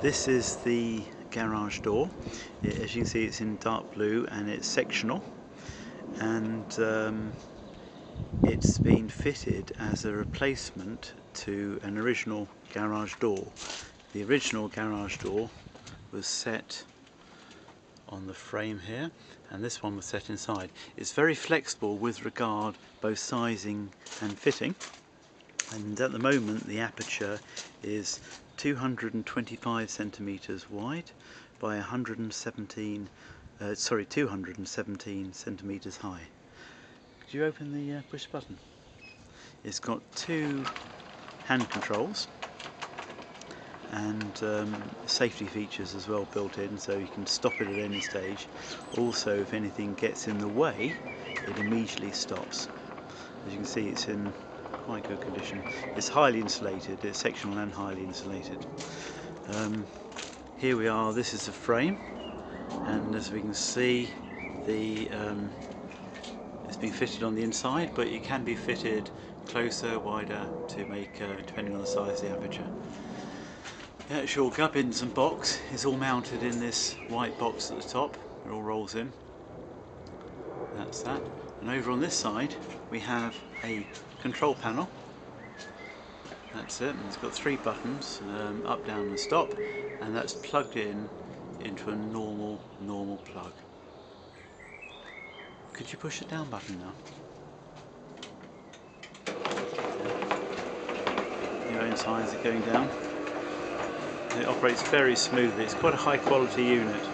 This is the garage door. As you can see, it's in dark blue and it's sectional, and it's been fitted as a replacement to an original garage door. The original garage door was set on the frame here, and this one was set inside. It's very flexible with regard both sizing and fitting, and at the moment the aperture is 225 centimeters wide by 217 centimeters high. Could you open the push button? It's got two hand controls and safety features as well built in, so you can stop it at any stage. Also, if anything gets in the way, it immediately stops. As you can see, it's in quite good condition. It's highly insulated, it's sectional and highly insulated. Here we are, this is the frame, and as we can see, it's been fitted on the inside, but it can be fitted closer, wider, to make depending on the size of the aperture. The actual gubbins and box is all mounted in this white box at the top. It all rolls in. That's that. And over on this side we have a control panel. That's it. It's got three buttons, up, down and stop, and that's plugged in into a normal plug. Could you push the down button now? Your own signs are going down. It operates very smoothly. It's quite a high quality unit,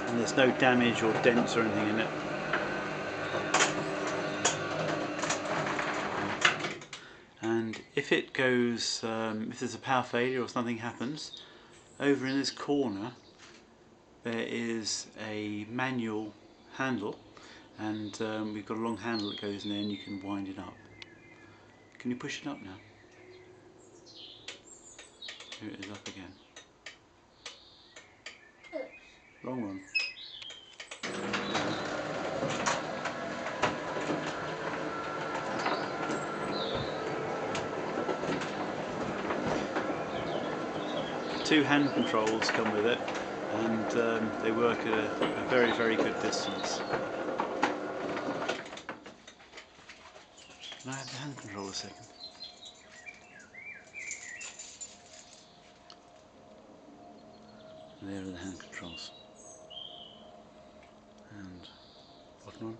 and there's no damage or dents or anything in it. And if it goes, if there's a power failure or something happens, over in this corner there is a manual handle, and we've got a long handle that goes in there and you can wind it up. Can you push it up now? Here it is, up again. Long one. Two hand controls come with it, and they work at a very good distance. Can I have the hand control a second? There are the hand controls. And bottom one.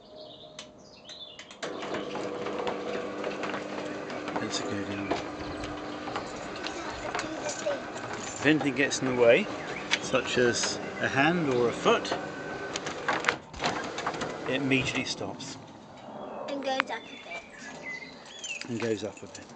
Let's go down. If anything gets in the way, such as a hand or a foot, it immediately stops. And goes up a bit. And goes up a bit.